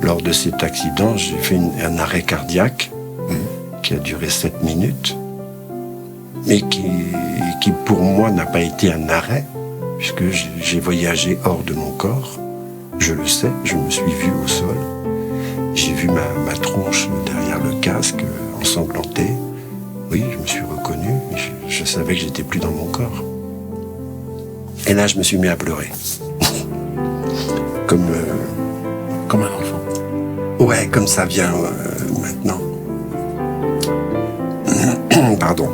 Lors de cet accident, j'ai fait un arrêt cardiaque qui a duré 7 minutes, mais qui pour moi n'a pas été un arrêt, puisque j'ai voyagé hors de mon corps. Je le sais, je me suis vu au sol. J'ai vu ma tronche derrière le casque, ensanglantée. Oui, je me suis reconnu, je savais que j'étais plus dans mon corps. Et là, je me suis mis à pleurer. Comme un enfant. Ouais, comme ça vient maintenant. Pardon.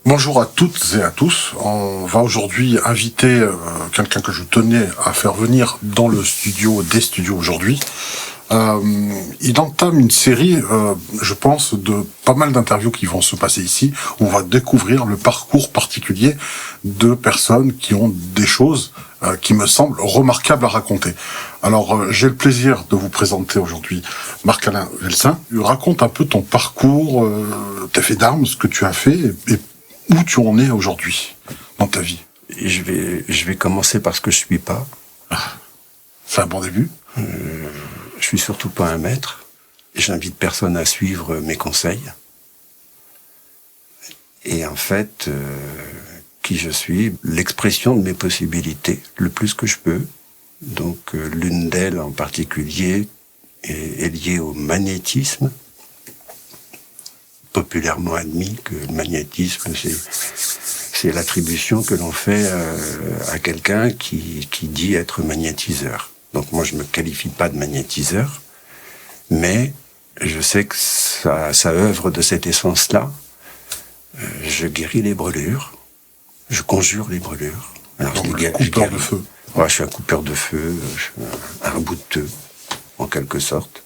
Bonjour à toutes et à tous. On va aujourd'hui inviter quelqu'un que je tenais à faire venir dans le studio, des studios aujourd'hui. Il entame une série, je pense, de pas mal d'interviews qui vont se passer ici, où on va découvrir le parcours particulier de personnes qui ont des choses qui me semblent remarquables à raconter. Alors, j'ai le plaisir de vous présenter aujourd'hui Marc-Alain Velsin. Raconte un peu ton parcours, tes faits d'armes, ce que tu as fait et où tu en es aujourd'hui dans ta vie. Je vais commencer par ce que je suis pas. C'est un bon début. Je suis surtout pas un maître. J'invite personne à suivre mes conseils. Et en fait, qui je suis, l'expression de mes possibilités, le plus que je peux. Donc, l'une d'elles en particulier est liée au magnétisme. Populairement admis que le magnétisme, c'est l'attribution que l'on fait à quelqu'un qui dit être magnétiseur. Donc moi, je me qualifie pas de magnétiseur, mais je sais que ça œuvre de cette essence-là. Je guéris les brûlures, je conjure les brûlures. Alors, donc, coupeur de feu. Ouais, je suis un coupeur de feu, je suis un bouteux, en quelque sorte.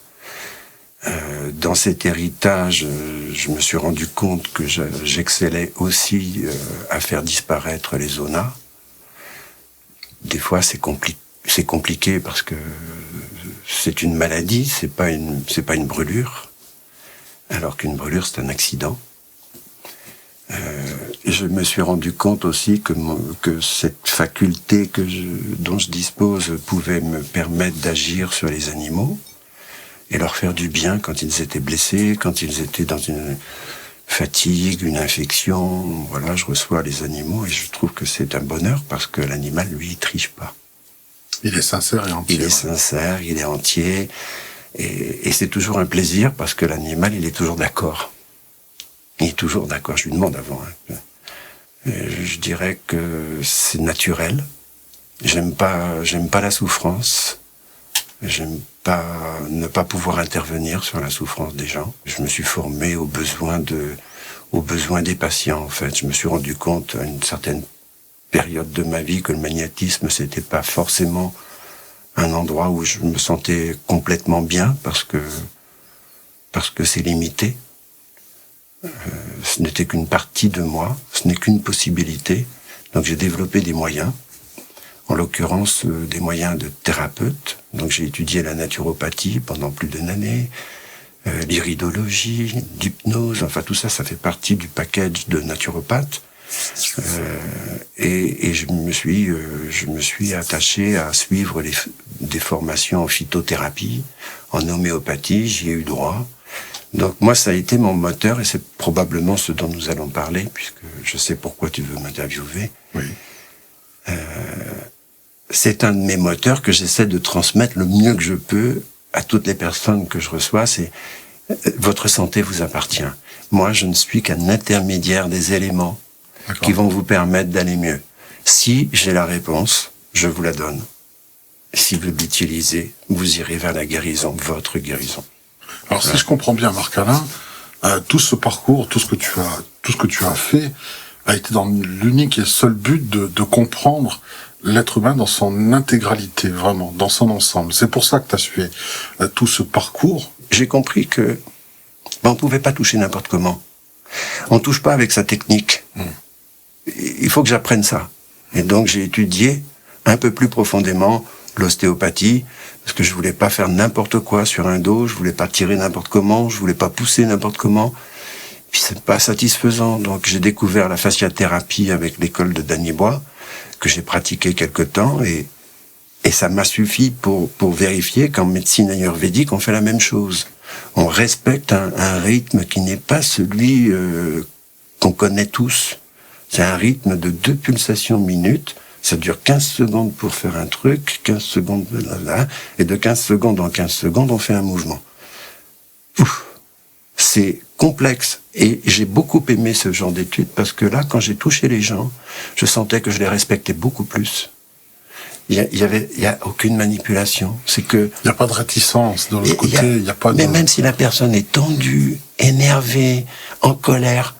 Dans cet héritage, je me suis rendu compte que j'excellais aussi à faire disparaître les zonas. Des fois, c'est compliqué parce que c'est une maladie, c'est pas une brûlure, alors qu'une brûlure, c'est un accident. Je me suis rendu compte aussi que cette faculté dont je dispose pouvait me permettre d'agir sur les animaux et leur faire du bien quand ils étaient blessés, quand ils étaient dans une fatigue, une infection. Voilà, je reçois les animaux et je trouve que c'est un bonheur parce que l'animal, lui, il triche pas. Il est sincère et entier. Il est sincère, il est entier. Et c'est toujours un plaisir parce que l'animal, il est toujours d'accord. Il est toujours d'accord. Je lui demande avant. Je dirais que c'est naturel. J'aime pas la souffrance. J'aime pas ne pas pouvoir intervenir sur la souffrance des gens. Je me suis formé aux besoins des patients, en fait. Je me suis rendu compte à une certaine période de ma vie que le magnétisme, c'était pas forcément un endroit où je me sentais complètement bien parce que c'est limité. Ce n'était qu'une partie de moi, ce n'est qu'une possibilité. Donc j'ai développé des moyens. En l'occurrence, des moyens de thérapeute. Donc j'ai étudié la naturopathie pendant plus d'une année, l'iridologie, l'hypnose, enfin tout ça, ça fait partie du package de naturopathe. Et je me suis attaché à suivre des formations en phytothérapie, en homéopathie, j'y ai eu droit. Donc moi, ça a été mon moteur, et c'est probablement ce dont nous allons parler, puisque je sais pourquoi tu veux m'interviewer. Oui. C'est un de mes moteurs que j'essaie de transmettre le mieux que je peux à toutes les personnes que je reçois. C'est votre santé vous appartient. Moi, je ne suis qu'un intermédiaire des éléments qui vont vous permettre d'aller mieux. Si j'ai la réponse, je vous la donne. Si vous l'utilisez, vous irez vers la guérison, votre guérison. Alors, si je comprends bien, Marc-Alain, tout ce parcours, tout ce que tu as fait, a été dans l'unique et seul but de comprendre l'être humain dans son intégralité, vraiment, dans son ensemble. C'est pour ça que tu as suivi tout ce parcours. J'ai compris que on pouvait pas toucher n'importe comment. On touche pas avec sa technique. Il faut que j'apprenne ça. Et donc j'ai étudié un peu plus profondément l'ostéopathie, parce que je voulais pas faire n'importe quoi sur un dos, je voulais pas tirer n'importe comment, je voulais pas pousser n'importe comment. Puis c'est pas satisfaisant. Donc j'ai découvert la fasciathérapie avec l'école de Danny Bois, que j'ai pratiqué quelque temps, et ça m'a suffi pour vérifier qu'en médecine ayurvédique, on fait la même chose. On respecte un rythme qui n'est pas celui qu'on connaît tous. C'est un rythme de 2 pulsations minutes. Ça dure 15 secondes pour faire un truc, 15 secondes, là, et de 15 secondes en 15 secondes, on fait un mouvement. Ouf. C'est complexe. Et j'ai beaucoup aimé ce genre d'études parce que là, quand j'ai touché les gens, je sentais que je les respectais beaucoup plus. Il y a aucune manipulation. C'est que... Il n'y a pas de réticence de l'autre côté, il y a pas de... Mais même si la personne est tendue, énervée, en colère,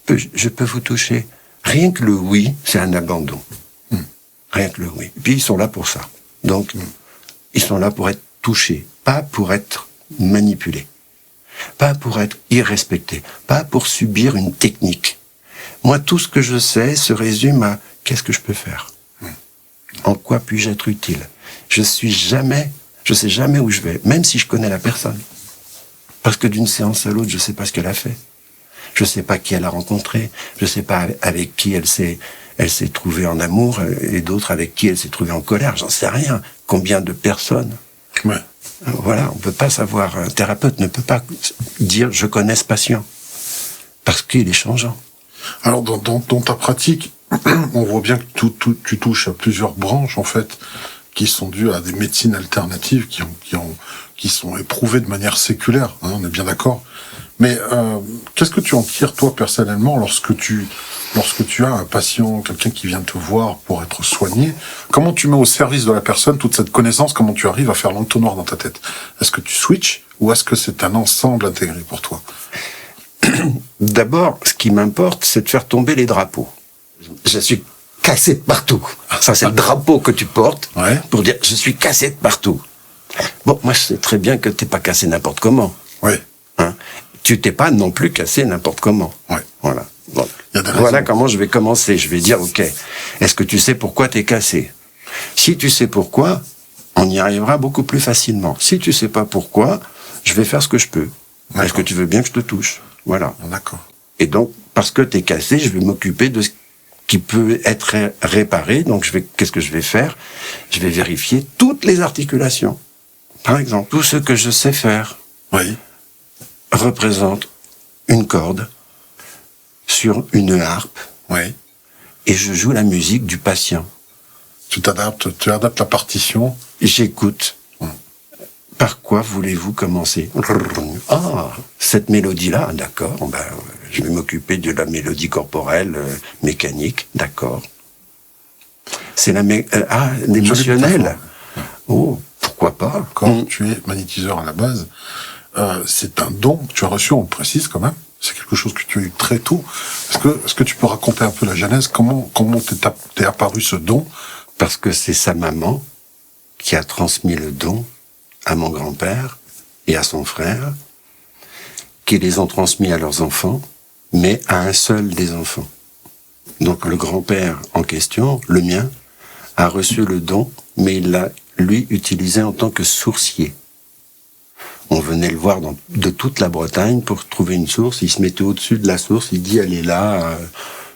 je peux vous toucher. Rien que le oui, c'est un abandon. Rien que le oui. Et puis ils sont là pour ça. Donc, ils sont là pour être touchés, pas pour être manipulés. Pas pour être irrespectés, pas pour subir une technique. Moi, tout ce que je sais se résume à qu'est-ce que je peux faire? En quoi puis-je être utile? Je sais jamais où je vais, même si je connais la personne. Parce que d'une séance à l'autre, je sais pas ce qu'elle a fait. Je sais pas qui elle a rencontré. Je sais pas avec qui elle s'est trouvée en amour et d'autres avec qui elle s'est trouvée en colère. J'en sais rien. Combien de personnes? Ouais. Voilà, on peut pas savoir. Un thérapeute ne peut pas dire je connais ce patient parce qu'il est changeant. Alors dans ta pratique, on voit bien que tu touches à plusieurs branches en fait qui sont dues à des médecines alternatives qui sont éprouvées de manière séculaire. Hein, on est bien d'accord. Mais qu'est-ce que tu en tires toi personnellement lorsque tu as un patient, quelqu'un qui vient te voir pour être soigné? Comment tu mets au service de la personne toute cette connaissance? Comment tu arrives à faire l'entonnoir dans ta tête? Est-ce que tu switches ou est-ce que c'est un ensemble intégré pour toi? D'abord, ce qui m'importe, c'est de faire tomber les drapeaux. Je suis cassé de partout. Ça, c'est le drapeau que tu portes pour dire je suis cassé de partout. Bon, moi, je sais très bien que t'es pas cassé n'importe comment. Oui. Hein? Tu t'es pas non plus cassé n'importe comment. Ouais. Voilà. Bon. Voilà comment je vais commencer. Je vais dire, ok, est-ce que tu sais pourquoi t'es cassé? Si tu sais pourquoi, on y arrivera beaucoup plus facilement. Si tu sais pas pourquoi, je vais faire ce que je peux. Est-ce que tu veux bien que je te touche? Voilà. D'accord. Et donc, parce que t'es cassé, je vais m'occuper de ce qui peut être réparé. Donc, qu'est-ce que je vais faire? Je vais vérifier toutes les articulations. Par exemple, tout ce que je sais faire. Oui. Représente une corde sur une harpe. Oui. Et je joue la musique du patient. Tu adaptes la partition. J'écoute. Par quoi voulez-vous commencer? Ah, cette mélodie-là, d'accord. Ben, je vais m'occuper de la mélodie corporelle, mécanique, d'accord. C'est l'émotionnel. Oh, pourquoi pas? Quand tu es magnétiseur à la base, c'est un don que tu as reçu, on le précise quand même. C'est quelque chose que tu as eu très tôt. Est-ce que tu peux raconter un peu la genèse? Comment t'est apparu ce don? Parce que c'est sa maman qui a transmis le don à mon grand-père et à son frère, qui les ont transmis à leurs enfants, mais à un seul des enfants. Donc le grand-père en question, le mien, a reçu le don, mais il l'a, lui, utilisé en tant que sourcier. On venait le voir de toute la Bretagne pour trouver une source. Il se mettait au-dessus de la source. Il dit, elle est là,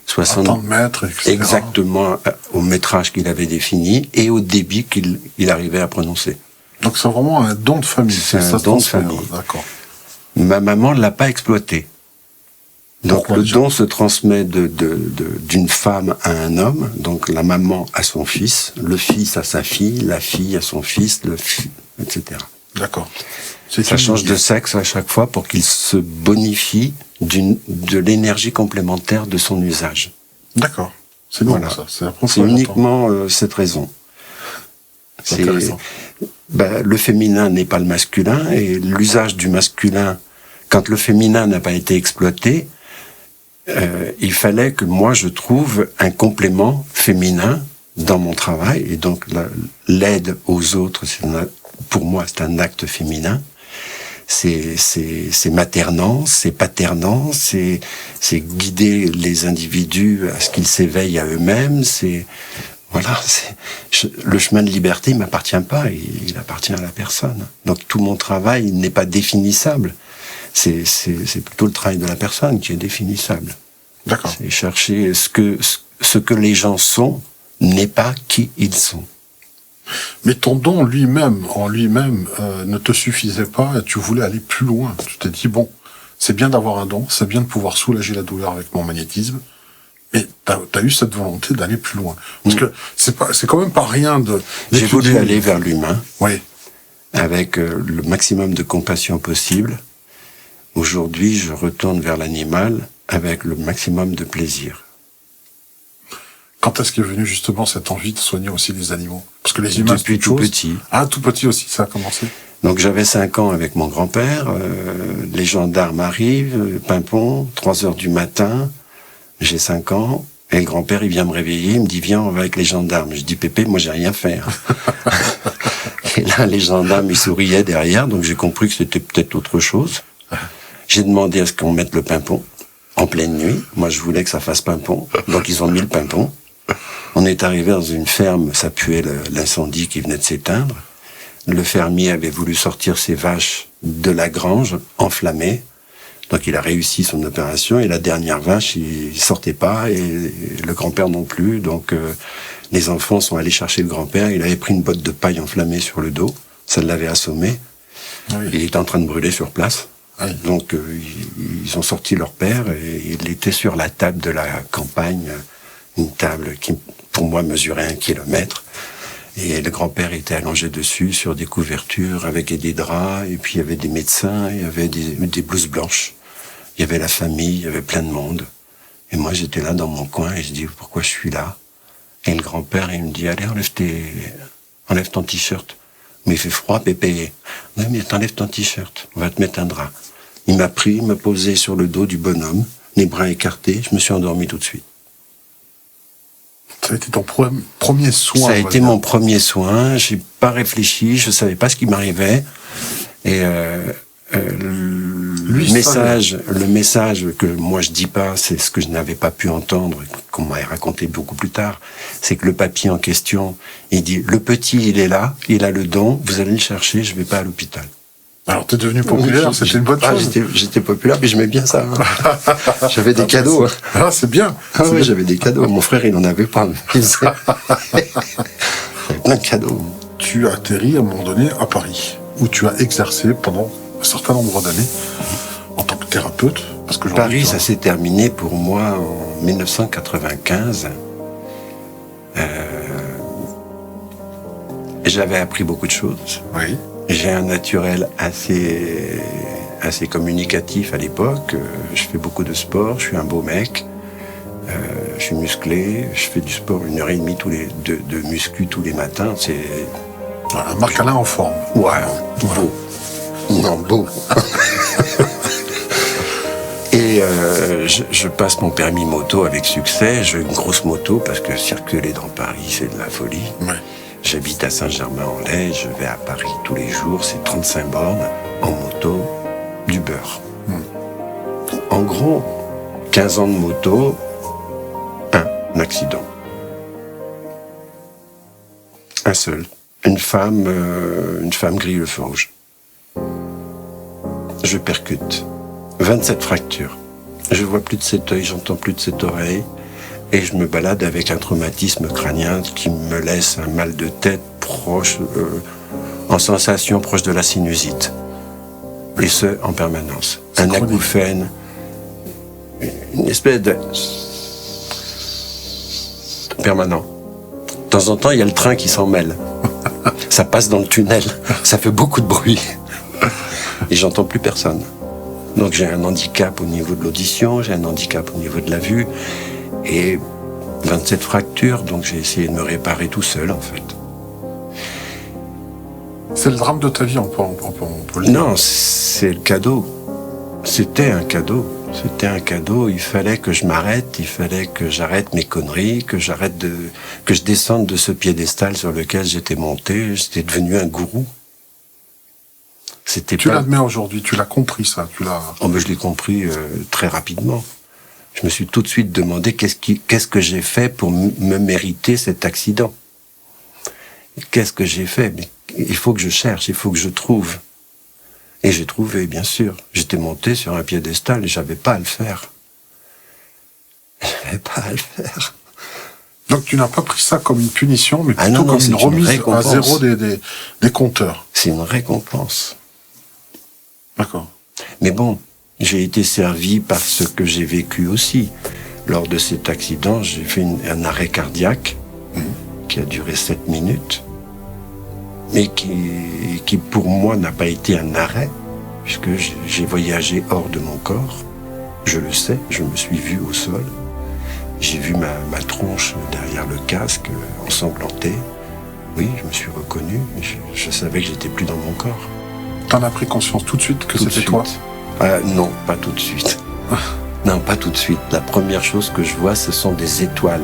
60 tant de mètres, etc. Exactement au métrage qu'il avait défini et au débit qu'il arrivait à prononcer. Donc c'est vraiment un don de famille. C'est un don de famille. D'accord. Ma maman ne l'a pas exploité. Donc Pourquoi, le don se transmet d'une femme à un homme. Donc la maman à son fils, le fils à sa fille, la fille à son fils, etc. D'accord. Ça change de sexe à chaque fois pour qu'il se bonifie de l'énergie complémentaire de son usage. D'accord. C'est bon, voilà. Ça. C'est uniquement cette raison. C'est intéressant. Le féminin n'est pas le masculin, et l'usage du masculin, quand le féminin n'a pas été exploité, il fallait que moi je trouve un complément féminin dans mon travail, et donc l'aide aux autres, pour moi c'est un acte féminin. C'est maternant, c'est paternant, c'est guider les individus à ce qu'ils s'éveillent à eux-mêmes, voilà, le chemin de liberté ne m'appartient pas, il appartient à la personne. Donc tout mon travail n'est pas définissable. C'est plutôt le travail de la personne qui est définissable. D'accord. C'est chercher ce que les gens sont n'est pas qui ils sont. Mais ton don en lui-même, ne te suffisait pas et tu voulais aller plus loin. Tu t'es dit, bon, c'est bien d'avoir un don, c'est bien de pouvoir soulager la douleur avec mon magnétisme, mais t'as eu cette volonté d'aller plus loin. Parce que c'est quand même pas rien de... J'ai voulu aller vers l'humain. Oui. Avec le maximum de compassion possible. Aujourd'hui, je retourne vers l'animal avec le maximum de plaisir. Quand est-ce qu'est venue justement cette envie de soigner aussi les animaux? Parce que les humains, depuis tout petit. Ah, tout petit aussi, ça a commencé. Donc j'avais 5 ans avec mon grand-père, les gendarmes arrivent, Pimpon, 3 heures du matin, j'ai 5 ans, et le grand-père il vient me réveiller, il me dit viens on va avec les gendarmes. Je dis Pépé, moi j'ai rien fait. Et là les gendarmes ils souriaient derrière, donc j'ai compris que c'était peut-être autre chose. J'ai demandé à ce qu'on mette le pimpon en pleine nuit, moi je voulais que ça fasse pimpon, donc ils ont mis le pimpon. On est arrivé dans une ferme, ça puait l'incendie qui venait de s'éteindre. Le fermier avait voulu sortir ses vaches de la grange enflammées. Donc il a réussi son opération et la dernière vache, il sortait pas et le grand-père non plus. Donc les enfants sont allés chercher le grand-père. Il avait pris une botte de paille enflammée sur le dos. Ça l'avait assommé. Oui. Il était en train de brûler sur place. Oui. Donc ils ont sorti leur père et il était sur la table de la campagne. Une table qui, pour moi, mesurait 1 kilomètre. Et le grand-père était allongé dessus, sur des couvertures, avec des draps, et puis il y avait des médecins, il y avait des blouses blanches. Il y avait la famille, il y avait plein de monde. Et moi, j'étais là dans mon coin, et je dis, pourquoi je suis là? Et le grand-père, il me dit, allez, enlève ton t-shirt. Mais il fait froid, Pépé. Non, mais t'enlèves ton t-shirt, on va te mettre un drap. Il m'a pris, il m'a posé sur le dos du bonhomme, les bras écartés, je me suis endormi tout de suite. Ça a été ton premier soin. Ça a été mon premier soin. J'ai pas réfléchi. Je savais pas ce qui m'arrivait. Et le message que moi je dis pas, c'est ce que je n'avais pas pu entendre, qu'on m'a raconté beaucoup plus tard. C'est que le papy en question, il dit le petit, il est là, il a le don. Vous allez le chercher. Je vais pas à l'hôpital. Alors, t'es devenu populaire, oui, c'était une bonne chose. J'étais populaire, puis j'aimais bien ça. J'avais des cadeaux. Ah, c'est bien. Ah oui, j'avais des cadeaux. Mon frère, il en avait pas. J'avais plein de cadeaux. Tu as atterri à un moment donné à Paris, où tu as exercé pendant un certain nombre d'années en tant que thérapeute. Parce que Paris, ça s'est terminé pour moi en 1995. J'avais appris beaucoup de choses. Oui. J'ai un naturel assez communicatif à l'époque. Je fais beaucoup de sport, je suis un beau mec. Je suis musclé, je fais du sport 1h30 de muscu tous les matins. C'est un Marc Alain en forme. Ouais, beau. Non, beau. Et je passe mon permis moto avec succès. J'ai une grosse moto parce que circuler dans Paris, c'est de la folie. Ouais. J'habite à Saint-Germain-en-Laye, je vais à Paris tous les jours, c'est 35 bornes en moto, du beurre. En gros, 15 ans de moto, un accident. Un seul. Une femme grille le feu rouge. Je percute. 27 fractures. Je vois plus de cet œil, j'entends plus de cette oreille. Et je me balade avec un traumatisme crânien qui me laisse un mal de tête proche, en sensation proche de la sinusite. Et ce, en permanence. Un acouphène, une espèce de... permanent. De temps en temps, il y a le train qui s'en mêle. Ça passe dans le tunnel. Ça fait beaucoup de bruit. Et j'entends plus personne. Donc j'ai un handicap au niveau de l'audition, j'ai un handicap au niveau de la vue. Et 27 fractures, donc j'ai essayé de me réparer tout seul, en fait. C'est le drame de ta vie, on peut le dire. Non, c'est le cadeau. C'était un cadeau. C'était un cadeau. Il fallait que je m'arrête, il fallait que j'arrête mes conneries, que je descende de ce piédestal sur lequel j'étais monté. J'étais devenu un gourou. Tu l'admets aujourd'hui, tu l'as compris, ça. Oh, mais je l'ai compris très rapidement. Je me suis tout de suite demandé qu'est-ce que j'ai fait pour me mériter cet accident. Qu'est-ce que j'ai fait? Mais il faut que je cherche, il faut que je trouve. Et j'ai trouvé, bien sûr. J'étais monté sur un piédestal et j'avais pas à le faire. J'avais pas à le faire. Donc tu n'as pas pris ça comme une punition, mais plutôt non, comme une remise à zéro des compteurs. C'est une récompense. D'accord. Mais bon, j'ai été servi par ce que j'ai vécu aussi. Lors de cet accident, j'ai fait un arrêt cardiaque qui a duré 7 minutes, mais qui pour moi n'a pas été un arrêt, puisque j'ai voyagé hors de mon corps. Je le sais, je me suis vu au sol. J'ai vu ma tronche derrière le casque, ensanglantée. Oui, je me suis reconnu. Je savais que j'étais plus dans mon corps. T'en as pris conscience tout de suite que c'était toi? Non, pas tout de suite. Non, pas tout de suite. La première chose que je vois, ce sont des étoiles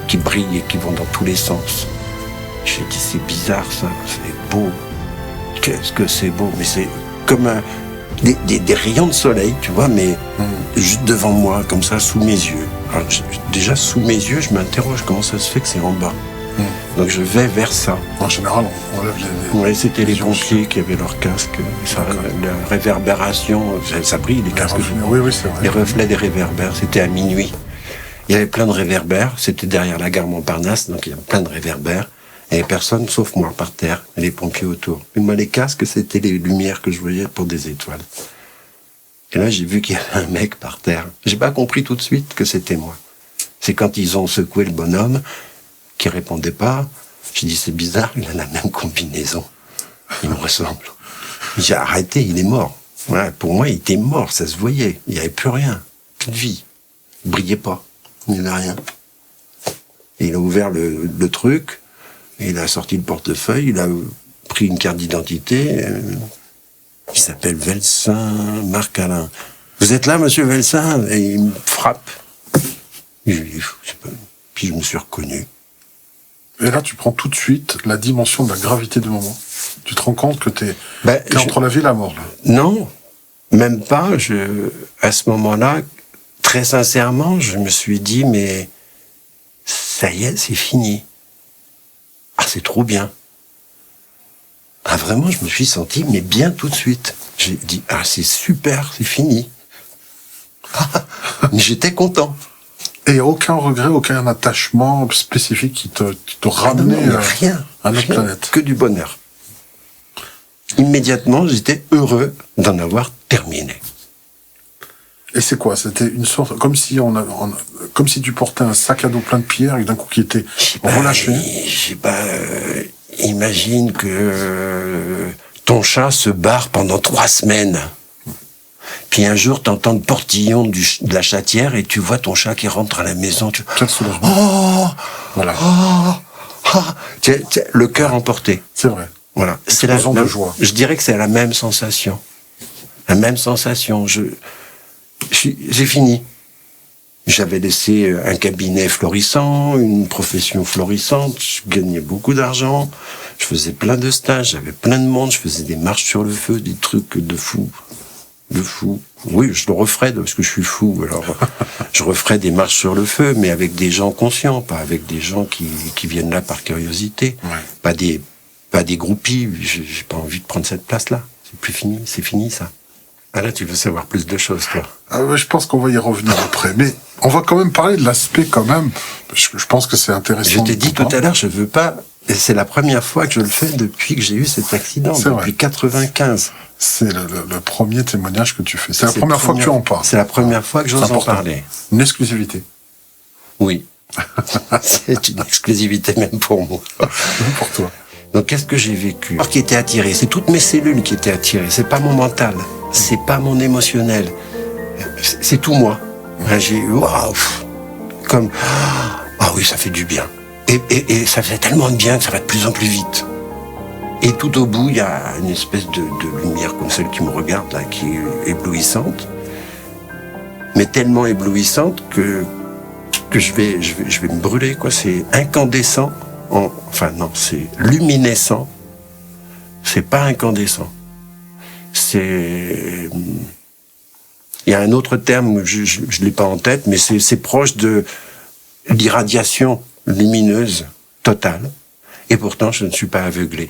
qui brillent et qui vont dans tous les sens. J'ai dit, c'est bizarre ça, c'est beau. Qu'est-ce que c'est beau. Mais c'est comme des rayons de soleil, tu vois, mais juste devant moi, comme ça, sous mes yeux. Alors, déjà, sous mes yeux, je m'interroge comment ça se fait que c'est en bas. Donc je vais vers ça. En général, on lève les... Oui, c'était les pompiers qui avaient leur casque. Ça, la réverbération, ça brille, les casques. Oui, c'est vrai. Les reflets des réverbères, c'était à minuit. Il y avait plein de réverbères, c'était derrière la gare Montparnasse, donc il y avait plein de réverbères. Il n'y avait personne sauf moi par terre, et les pompiers autour. Mais moi, les casques, c'était les lumières que je voyais pour des étoiles. Et là, j'ai vu qu'il y avait un mec par terre. J'ai pas compris tout de suite que c'était moi. C'est quand ils ont secoué le bonhomme, qui répondait pas. J'ai dit, c'est bizarre, il a la même combinaison. Il me ressemble. J'ai arrêté, il est mort. Voilà, pour moi, il était mort, ça se voyait. Il n'y avait plus rien. Plus de vie. Il brillait pas. Il n'y avait rien. Et il a ouvert le truc, et il a sorti le portefeuille, il a pris une carte d'identité, qui s'appelle Velsin Marc-Alain. Vous êtes là, monsieur Velsin? Et il me frappe. Et je lui dis, je sais pas. Puis je me suis reconnu. Et là, tu prends tout de suite la dimension de la gravité du moment. Tu te rends compte que t'es entre la vie et la mort, là. Non, même pas. À ce moment-là, très sincèrement, je me suis dit, mais ça y est, c'est fini. Ah, c'est trop bien. Ah, vraiment, je me suis senti, mais bien tout de suite. J'ai dit, ah, c'est super, c'est fini. Mais j'étais content. Et aucun regret, aucun attachement spécifique qui te ramenait rien, à notre planète. Que du bonheur. Immédiatement, j'étais heureux d'en avoir terminé. Et c'est quoi? C'était une sorte, comme si comme si tu portais un sac à dos plein de pierres et d'un coup qui était relâché. Je sais pas, imagine que ton chat se barre pendant 3 semaines. Puis un jour, t'entends le portillon de la chatière et tu vois ton chat qui rentre à la maison. Quel soulagement. Oh, voilà. Le cœur emporté. C'est vrai. Voilà. C'est la de joie. Je dirais que c'est la même sensation. La même sensation. J'ai fini. J'avais laissé un cabinet florissant, une profession florissante. Je gagnais beaucoup d'argent. Je faisais plein de stages. J'avais plein de monde. Je faisais des marches sur le feu, des trucs de fou. De fou. Oui, je le referais parce que je suis fou. Alors, je referais des marches sur le feu, mais avec des gens conscients, pas avec des gens qui viennent là par curiosité. Ouais. Pas des groupies. J'ai pas envie de prendre cette place-là. C'est fini ça. Ah là, tu veux savoir plus de choses, toi. Je pense qu'on va y revenir après. Mais on va quand même parler de l'aspect quand même, parce que je pense que c'est intéressant. Je t'ai dit tout à l'heure, je veux pas. Et c'est la première fois que je le fais depuis que j'ai eu cet accident, depuis 95. C'est le premier témoignage que tu fais. C'est la première fois que tu en parles. C'est la première fois que j'ose en parler. Une exclusivité. Oui. C'est une exclusivité même pour moi. Même pour toi. Donc qu'est-ce que j'ai vécu? Qui était attiré, c'est toutes mes cellules qui étaient attirées. C'est pas mon mental, c'est pas mon émotionnel, c'est tout moi. J'ai waouh, comme ah oui, ça fait du bien. Et ça fait tellement de bien que ça va de plus en plus vite. Et tout au bout, il y a une espèce de lumière comme celle qui me regarde là, qui est éblouissante, mais tellement éblouissante que je vais me brûler quoi. C'est incandescent. Enfin non, c'est luminescent. C'est pas incandescent. Il y a un autre terme, je l'ai pas en tête, mais c'est proche de l'irradiation lumineuse totale. Et pourtant, je ne suis pas aveuglé.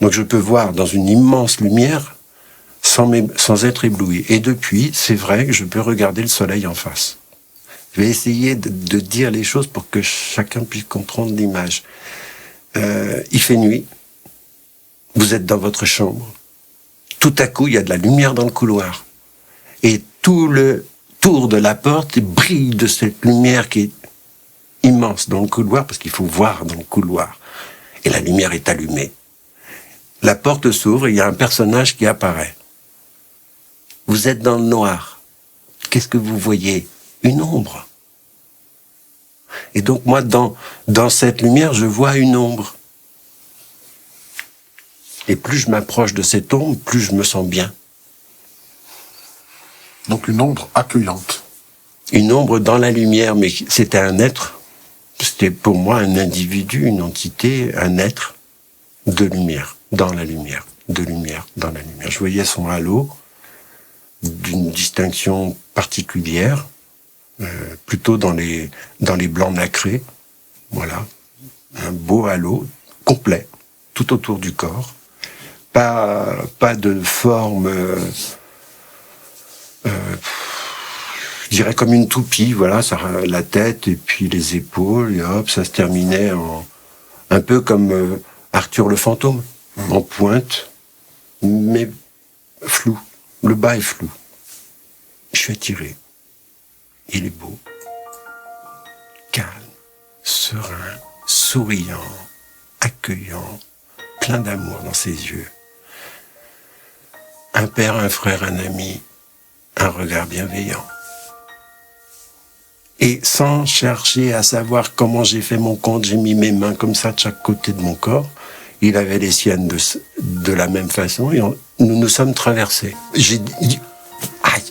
Donc je peux voir dans une immense lumière sans être ébloui. Et depuis, c'est vrai que je peux regarder le soleil en face. Je vais essayer de dire les choses pour que chacun puisse comprendre l'image. Il fait nuit. Vous êtes dans votre chambre. Tout à coup, il y a de la lumière dans le couloir. Et tout le tour de la porte brille de cette lumière qui est immense dans le couloir, parce qu'il faut voir dans le couloir. Et la lumière est allumée. La porte s'ouvre et il y a un personnage qui apparaît. Vous êtes dans le noir. Qu'est-ce que vous voyez? Une ombre. Et donc moi, dans cette lumière, je vois une ombre. Et plus je m'approche de cette ombre, plus je me sens bien. Donc une ombre accueillante. Une ombre dans la lumière, mais c'était un être. C'était pour moi un individu, une entité, un être de lumière, dans la lumière, de lumière, dans la lumière. Je voyais son halo d'une distinction particulière, plutôt dans les blancs nacrés. Voilà, un beau halo complet, tout autour du corps. Pas de forme, je dirais comme une toupie, voilà, la tête et puis les épaules, et hop, ça se terminait un peu comme Arthur le fantôme, en pointe, mais flou. Le bas est flou. Je suis attiré. Il est beau, calme, serein, souriant, accueillant, plein d'amour dans ses yeux. Un père, un frère, un ami, un regard bienveillant. Et sans chercher à savoir comment j'ai fait mon compte, j'ai mis mes mains comme ça de chaque côté de mon corps. Il avait les siennes de la même façon et nous nous sommes traversés. J'ai dit,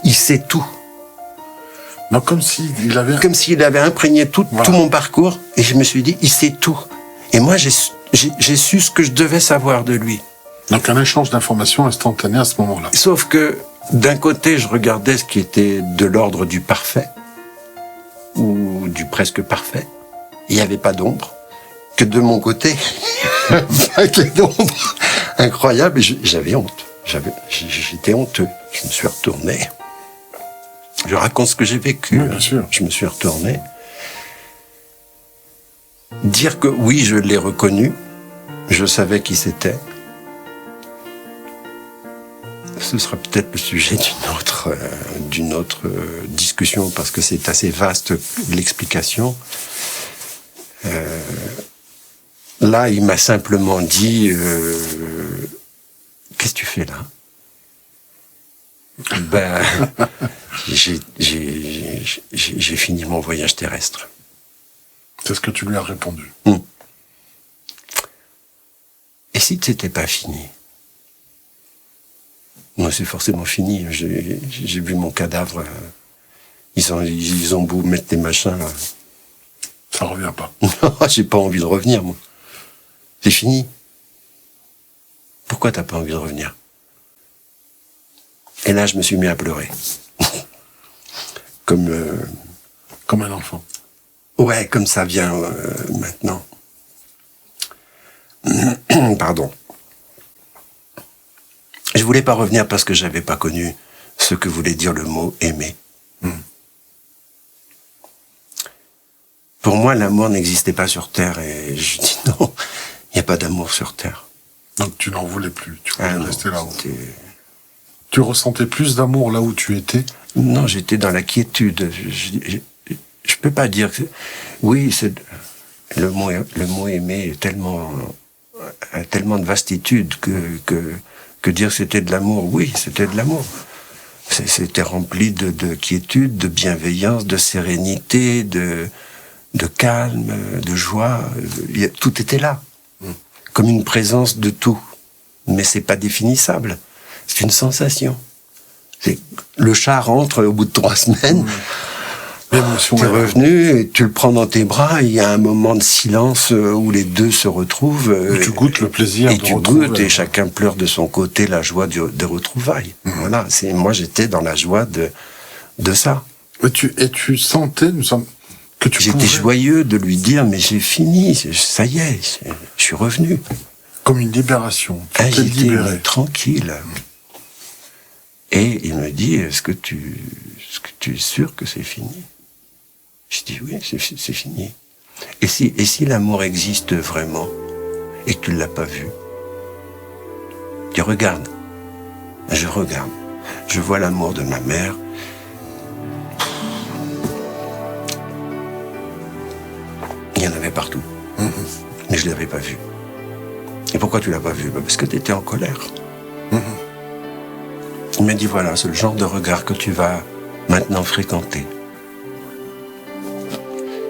il sait tout. Non, comme s'il avait imprégné tout mon parcours et je me suis dit, il sait tout. Et moi, j'ai su ce que je devais savoir de lui. Donc un échange d'informations instantané à ce moment-là. Sauf que d'un côté, je regardais ce qui était de l'ordre du parfait ou du presque parfait. Il n'y avait pas d'ombre. Que de mon côté, avec les ombres incroyables, j'avais honte. J'étais honteux. Je me suis retourné. Je raconte ce que j'ai vécu. Oui, bien sûr. Je me suis retourné. Dire que oui, je l'ai reconnu, je savais qui c'était. Ce sera peut-être le sujet d'une autre discussion, parce que c'est assez vaste l'explication. Là, il m'a simplement dit qu'est-ce que tu fais là? Ben, j'ai fini mon voyage terrestre. C'est ce que tu lui as répondu. Et si c'était pas fini? Non, c'est forcément fini. J'ai vu mon cadavre. Ils ont beau mettre des machins là. Ça revient pas. Non, j'ai pas envie de revenir, moi. C'est fini. Pourquoi t'as pas envie de revenir? Et là, je me suis mis à pleurer. Comme un enfant. Ouais, comme ça vient maintenant. Pardon. Je voulais pas revenir parce que j'avais pas connu ce que voulait dire le mot aimer. Pour moi, l'amour n'existait pas sur Terre et je dis non, il n'y a pas d'amour sur Terre. Donc tu n'en voulais plus, tu voulais rester là-haut. Tu ressentais plus d'amour là où tu étais? Non, j'étais dans la quiétude. Je peux pas dire que... Oui, le mot aimer est a tellement de vastitude que dire que c'était de l'amour. Oui, c'était de l'amour. C'était rempli de quiétude, de bienveillance, de sérénité, de calme, de joie. Tout était là. Comme une présence de tout. Mais c'est pas définissable. C'est une sensation. Le chat rentre au bout de 3 semaines. L'émotion est revenu et tu le prends dans tes bras. Il y a un moment de silence où les deux se retrouvent. Tu goûtes le plaisir et de retrouver. Et chacun pleure de son côté la joie de retrouvailles. Voilà. Moi, j'étais dans la joie de ça. Et tu sentais, que tu J'étais joyeux de lui dire, mais j'ai fini, ça y est, je suis revenu. Comme une libération. Tu t'es libéré. libéré. Tranquille. Et il me dit, est-ce que tu es sûr que c'est fini? Je dis oui, c'est fini. Et si l'amour existe vraiment et que tu ne l'as pas vu, tu regardes. Je regarde. Je vois l'amour de ma mère. Il y en avait partout. Mais je ne l'avais pas vu. Et pourquoi tu l'as pas vu? Parce que tu étais en colère. Il m'a dit, voilà, c'est le genre de regard que tu vas maintenant fréquenter.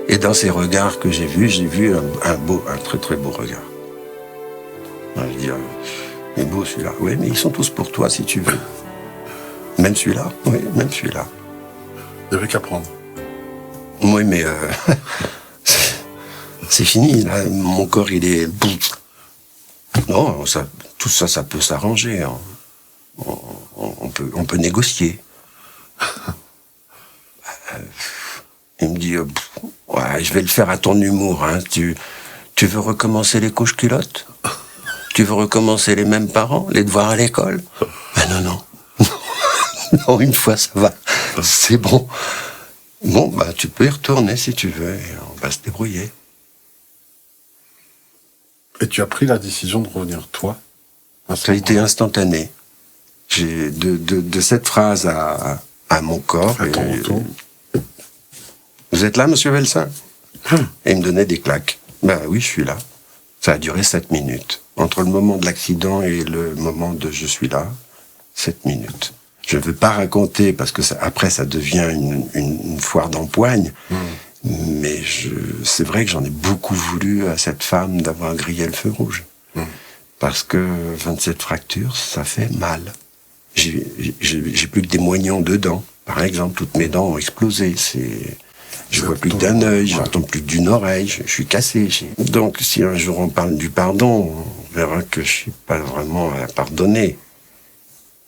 Et dans ces regards que j'ai vu un très très beau regard. Je dis, il est beau celui-là. Oui, mais ils sont tous pour toi si tu veux. Même celui-là. Oui, même celui-là. Il n'y avait qu'à prendre. Oui, mais c'est fini. Là. Mon corps, il est... Non, tout ça, ça peut s'arranger. Hein. On peut négocier. Il me dit, ouais, je vais le faire à ton humour. Hein. Tu veux recommencer les couches culottes? Tu veux recommencer les mêmes parents? Les devoirs à l'école? Ah non. Non, une fois, ça va. C'est bon. Bon, bah, tu peux y retourner si tu veux. Et on va se débrouiller. Et tu as pris la décision de revenir, toi? Ça a été instantané. J'ai de cette phrase à mon corps. Vous êtes là, monsieur Velsin? Et il me donnait des claques. Ben oui, je suis là. Ça a duré 7 minutes. Entre le moment de l'accident et le moment de je suis là, 7 minutes. Je ne veux pas raconter, parce que après ça devient une foire d'empoigne. Mais c'est vrai que j'en ai beaucoup voulu à cette femme d'avoir grillé le feu rouge. Parce que 27 fractures, ça fait mal. J'ai plus que des moignons de dents. Par exemple, toutes mes dents ont explosé. Je vois plus que d'un œil, j'entends plus que d'une oreille, je suis cassé. Donc, si un jour on parle du pardon, on verra que je suis pas vraiment à pardonner.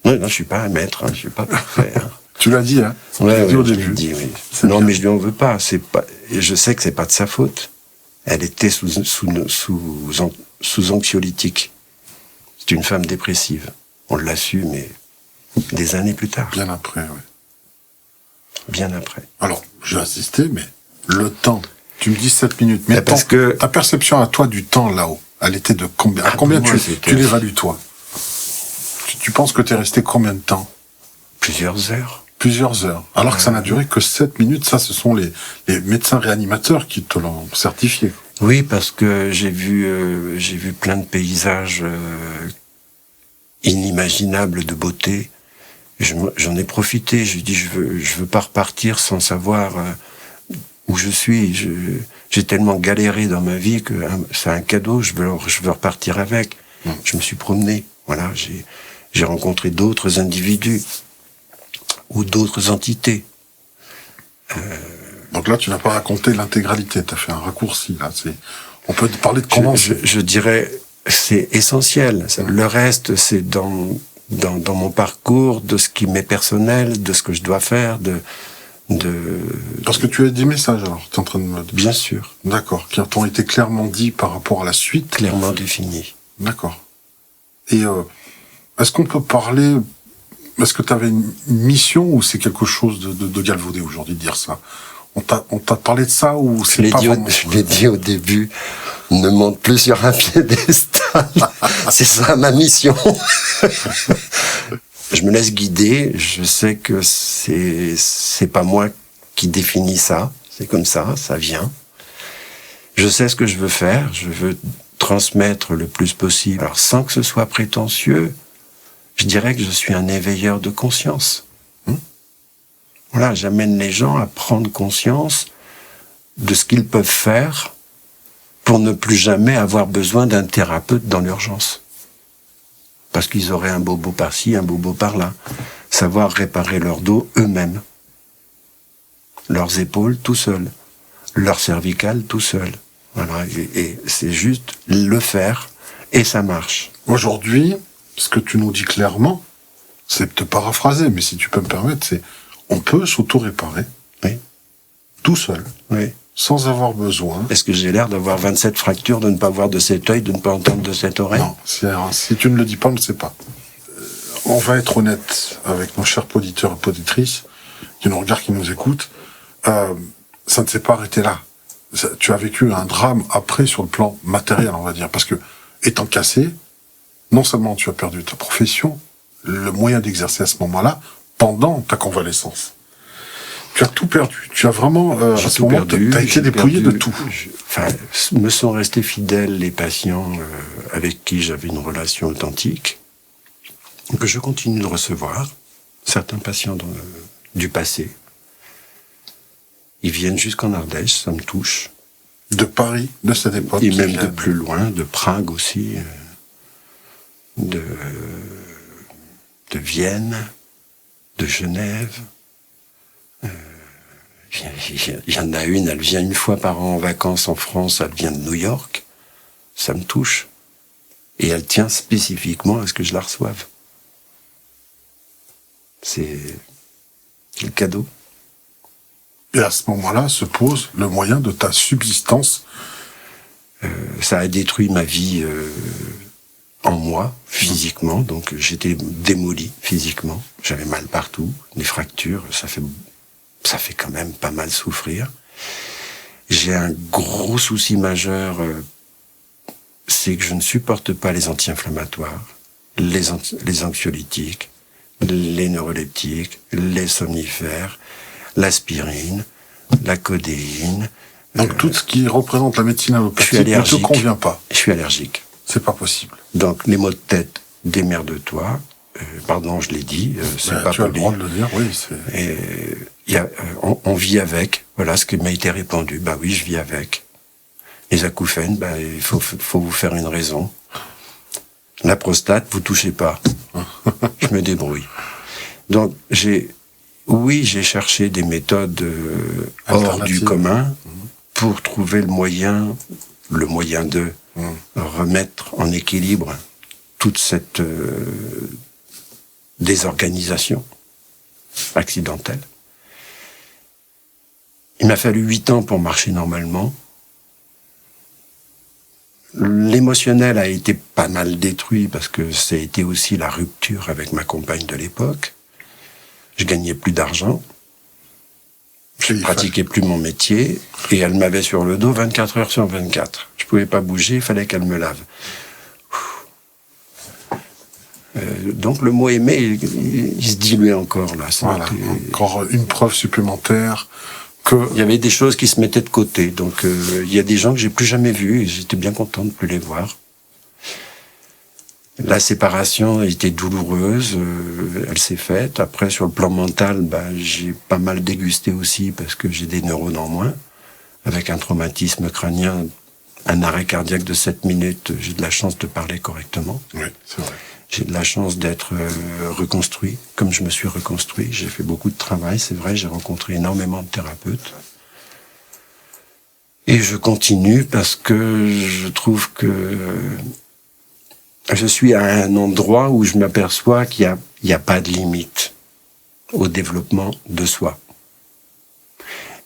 Non, je suis pas un maître, hein, je suis pas parfait. Hein. Tu l'as dit, hein? Ouais, dit au début. Dit, oui. Non, mais je lui en veux pas. Je sais que c'est pas de sa faute. Elle était sous anxiolytique. C'est une femme dépressive. On l'a su, mais des années plus tard. Bien après, oui. Bien après. Alors, j'ai insisté, mais le temps, tu me dis 7 minutes, mais parce que ta perception à toi du temps là-haut, elle était de combien? À combien tu l'évalues, toi? Tu penses que tu es resté combien de temps? Plusieurs heures. Plusieurs heures. Alors que ça n'a duré que 7 minutes, ça, ce sont les médecins réanimateurs qui te l'ont certifié. Oui, parce que j'ai vu plein de paysages inimaginables de beauté. J'en ai profité. Je dis, je veux pas repartir sans savoir où je suis. J'ai tellement galéré dans ma vie que c'est un cadeau. Je veux repartir avec. Je me suis promené. Voilà, j'ai rencontré d'autres individus ou d'autres entités. Donc là, tu n'as pas raconté l'intégralité. Tu as fait un raccourci. Là, on peut parler de comment. Je dirais, c'est essentiel. Le reste, c'est dans mon parcours, de ce qui m'est personnel, de ce que je dois faire, Parce que tu as des messages, alors, tu es en train de me... Bien sûr. D'accord, qui t'ont été clairement dit par rapport à la suite. Clairement définis. D'accord. Et est-ce qu'on peut parler... Est-ce que tu avais une mission ou c'est quelque chose de galvaudé aujourd'hui de dire ça? On t'a parlé de ça ou c'est pas vraiment... Je l'ai dit au début, ne monte plus sur un piédestal. C'est ça ma mission. Je me laisse guider, je sais que c'est pas moi qui définis ça, c'est comme ça vient. Je sais ce que je veux faire, je veux transmettre le plus possible. Alors sans que ce soit prétentieux, je dirais que je suis un éveilleur de conscience. Voilà, j'amène les gens à prendre conscience de ce qu'ils peuvent faire pour ne plus jamais avoir besoin d'un thérapeute dans l'urgence. Parce qu'ils auraient un bobo par-ci, un bobo par-là. Savoir réparer leur dos eux-mêmes. Leurs épaules tout seuls. Leur cervicale tout seul. Voilà, et c'est juste le faire, et ça marche. Aujourd'hui, ce que tu nous dis clairement, c'est te paraphraser, mais si tu peux me permettre, c'est on peut s'auto-réparer. Oui. Tout seul. Oui. Sans avoir besoin. Est-ce que j'ai l'air d'avoir 27 fractures, de ne pas voir de cet œil, de ne pas entendre de cette oreille? Non, si tu ne le dis pas, on ne le sait pas. on va être honnête avec nos chers auditeurs et auditrices qui nous regardent, qui nous écoutent. Ça ne s'est pas arrêté là. Tu as vécu un drame après sur le plan matériel, on va dire, parce que étant cassé, non seulement tu as perdu ta profession, le moyen d'exercer à ce moment-là, pendant ta convalescence. Tu as tout perdu. Tu as vraiment, à ce moment, tu as été dépouillé de tout. Me sont restés fidèles les patients avec qui j'avais une relation authentique, que je continue de recevoir. Certains patients du passé. Ils viennent jusqu'en Ardèche, ça me touche. De Paris, de cette époque. Et même de plus loin, de Prague aussi, de Vienne, de Genève. Il y en a une, elle vient une fois par an en vacances en France, elle vient de New York. Ça me touche. Et elle tient spécifiquement à ce que je la reçoive. C'est le cadeau. Et à ce moment-là se pose le moyen de ta subsistance. Ça a détruit ma vie en moi, physiquement. Donc j'étais démoli physiquement. J'avais mal partout, des fractures. Ça fait quand même pas mal souffrir. J'ai un gros souci majeur, c'est que je ne supporte pas les anti-inflammatoires, les anxiolytiques, les neuroleptiques, les somnifères, l'aspirine, la codéine. Donc tout ce qui représente la médecine allopathique ne te convient pas. Je suis allergique. C'est pas possible. Donc les maux de tête, démerde-toi. Pardon, je l'ai dit, c'est pas tu as le droit de le dire, oui. On vit avec, voilà ce qui m'a été répandu. Bah oui, je vis avec. Les acouphènes, il faut vous faire une raison. La prostate, vous touchez pas. Je me débrouille. Donc j'ai cherché des méthodes hors du commun pour trouver le moyen de remettre en équilibre toute cette désorganisation accidentelle. Il m'a fallu 8 ans pour marcher normalement. L'émotionnel a été pas mal détruit parce que ça a été aussi la rupture avec ma compagne de l'époque. Je gagnais plus d'argent. Je pratiquais plus mon métier et elle m'avait sur le dos 24 heures sur 24. Je pouvais pas bouger, il fallait qu'elle me lave. Donc le mot aimer, il se diluait encore là. Voilà, encore une preuve supplémentaire que... Il y avait des choses qui se mettaient de côté. Donc il y a des gens que j'ai plus jamais vus et j'étais bien content de plus les voir. La séparation a été douloureuse, elle s'est faite. Après, sur le plan mental, j'ai pas mal dégusté aussi parce que j'ai des neurones en moins. Avec un traumatisme crânien, un arrêt cardiaque de 7 minutes, j'ai de la chance de parler correctement. Oui, c'est vrai. J'ai de la chance d'être reconstruit, comme je me suis reconstruit. J'ai fait beaucoup de travail, c'est vrai, j'ai rencontré énormément de thérapeutes. Et je continue parce que je trouve que je suis à un endroit où je m'aperçois qu'il n'y a pas de limite au développement de soi.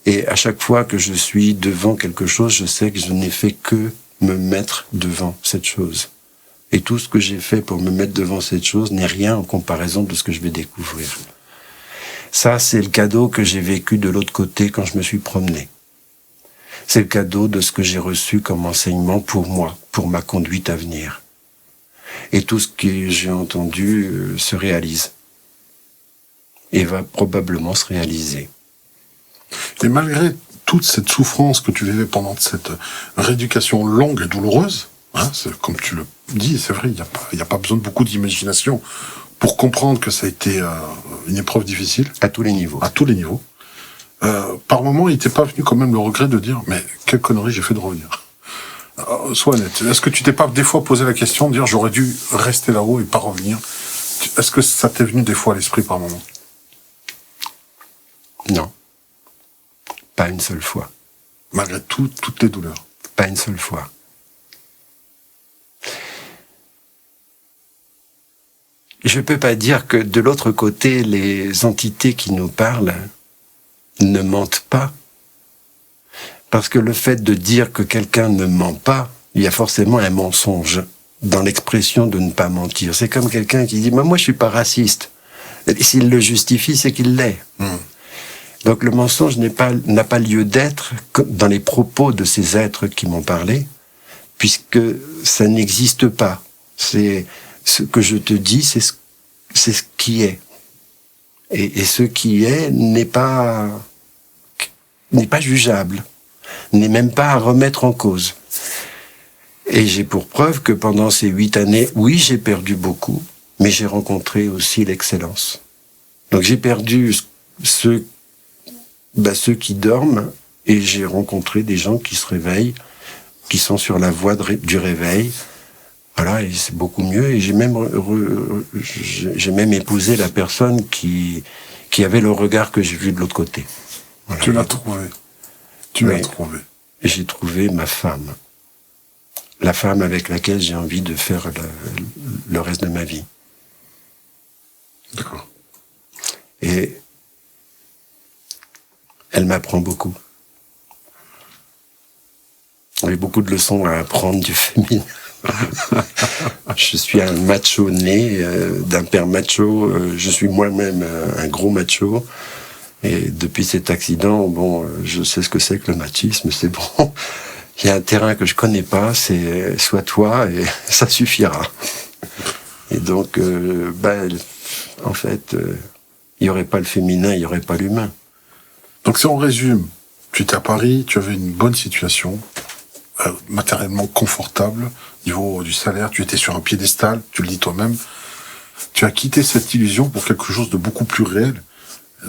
Et à chaque fois que je suis devant quelque chose, je sais que je n'ai fait que me mettre devant cette chose. Et tout ce que j'ai fait pour me mettre devant cette chose n'est rien en comparaison de ce que je vais découvrir. Ça, c'est le cadeau que j'ai vécu de l'autre côté quand je me suis promené. C'est le cadeau de ce que j'ai reçu comme enseignement pour moi, pour ma conduite à venir. Et tout ce que j'ai entendu se réalise. Et va probablement se réaliser. Et malgré toute cette souffrance que tu vivais pendant cette rééducation longue et douloureuse, comme tu le dis, c'est vrai, il n'y a pas besoin de beaucoup d'imagination pour comprendre que ça a été une épreuve difficile. À tous les niveaux. À tous les niveaux. Par moment, il t'est pas venu quand même le regret de dire, mais quelle connerie j'ai fait de revenir. Sois honnête. Est-ce que tu t'es pas des fois posé la question de dire, j'aurais dû rester là-haut et pas revenir? Est-ce que ça t'est venu des fois à l'esprit par moment? Non. Pas une seule fois. Malgré toutes les douleurs? Pas une seule fois. Je peux pas dire que de l'autre côté, les entités qui nous parlent ne mentent pas. Parce que le fait de dire que quelqu'un ne ment pas, il y a forcément un mensonge dans l'expression de ne pas mentir. C'est comme quelqu'un qui dit « moi, je suis pas raciste ». S'il le justifie, c'est qu'il l'est. Donc le mensonge n'a pas lieu d'être dans les propos de ces êtres qui m'ont parlé, puisque ça n'existe pas. C'est ce que je te dis, c'est ce qui est. Et ce qui est n'est pas jugeable, n'est même pas à remettre en cause. Et j'ai pour preuve que pendant ces 8 années, oui, j'ai perdu beaucoup, mais j'ai rencontré aussi l'excellence. Donc j'ai perdu ceux qui dorment, et j'ai rencontré des gens qui se réveillent, qui sont sur la voie du réveil. Voilà, et c'est beaucoup mieux. Et j'ai même épousé la personne qui avait le regard que j'ai vu de l'autre côté. Voilà. Tu l'as trouvé. Tu l'as trouvé. Et j'ai trouvé ma femme. La femme avec laquelle j'ai envie de faire le reste de ma vie. D'accord. Et elle m'apprend beaucoup. J'ai beaucoup de leçons à apprendre du féminin. Je suis un macho né, d'un père macho. Je suis moi-même un gros macho. Et depuis cet accident, bon, je sais ce que c'est que le machisme, c'est bon. Il y a un terrain que je connais pas, c'est sois toi et ça suffira. Et donc, en fait, il y aurait pas le féminin, il y aurait pas l'humain. Donc si on résume, tu étais à Paris, tu avais une bonne situation, matériellement confortable, niveau du salaire, tu étais sur un piédestal, tu le dis toi-même. Tu as quitté cette illusion pour quelque chose de beaucoup plus réel.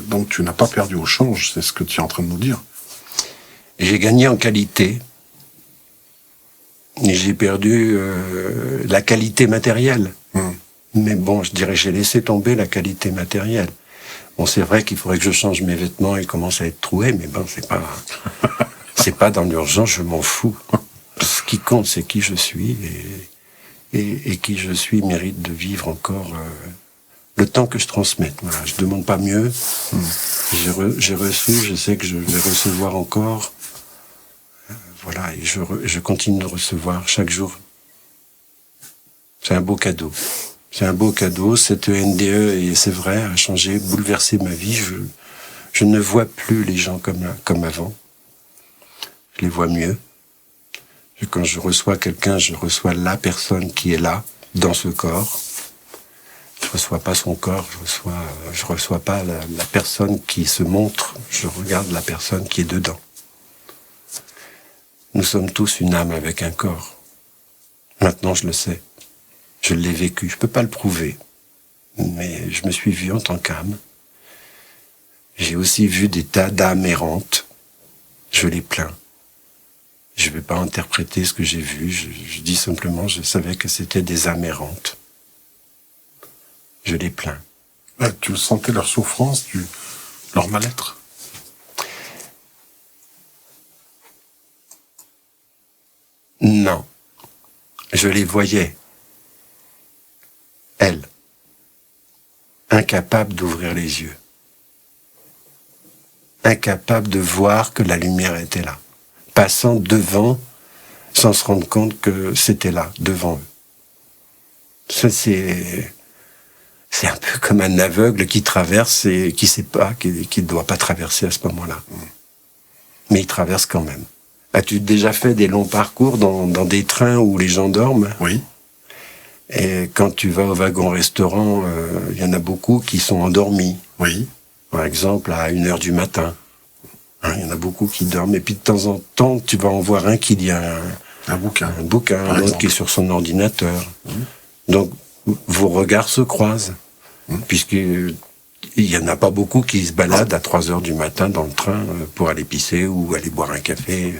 Donc tu n'as pas perdu au change, c'est ce que tu es en train de nous dire. J'ai gagné en qualité. Et j'ai perdu la qualité matérielle. Mais bon, je dirais, j'ai laissé tomber la qualité matérielle. Bon, c'est vrai qu'il faudrait que je change mes vêtements et commence à être troué, mais bon, c'est pas dans l'urgence, je m'en fous. Ce qui compte, c'est qui je suis, et qui je suis mérite de vivre encore le temps que je transmette. Voilà, je demande pas mieux. J'ai reçu, je sais que je vais recevoir encore. Voilà, et je continue de recevoir chaque jour. C'est un beau cadeau. C'est un beau cadeau. Cette NDE, et c'est vrai, a changé, bouleversé ma vie. Je ne vois plus les gens comme avant. Je les vois mieux. Et quand je reçois quelqu'un, je reçois la personne qui est là, dans ce corps. Je reçois pas son corps, je reçois pas la personne qui se montre, je regarde la personne qui est dedans. Nous sommes tous une âme avec un corps. Maintenant, je le sais. Je l'ai vécu. Je peux pas le prouver. Mais je me suis vu en tant qu'âme. J'ai aussi vu des tas d'âmes errantes. Je les plains. Je vais pas interpréter ce que j'ai vu. Je dis simplement, je savais que c'était des âmes errantes. Je les plains. Tu sentais leur souffrance, leur mal-être? Non. Je les voyais. Elles. Incapables d'ouvrir les yeux. Incapables de voir que la lumière était là. Passant devant, sans se rendre compte que c'était là, devant eux. Ça, c'est un peu comme un aveugle qui traverse et qui sait pas, qui ne doit pas traverser à ce moment-là. Mais il traverse quand même. As-tu déjà fait des longs parcours dans des trains où les gens dorment? Oui. Et quand tu vas au wagon-restaurant, il y en a beaucoup qui sont endormis. Oui. Par exemple, à 1h du matin. Il y en a beaucoup qui dorment. Et puis de temps en temps, tu vas en voir un qui lit un bouquin, un autre qui est sur son ordinateur. Donc, vos regards se croisent. Puisqu'il y en a pas beaucoup qui se baladent à 3h du matin dans le train pour aller pisser ou aller boire un café.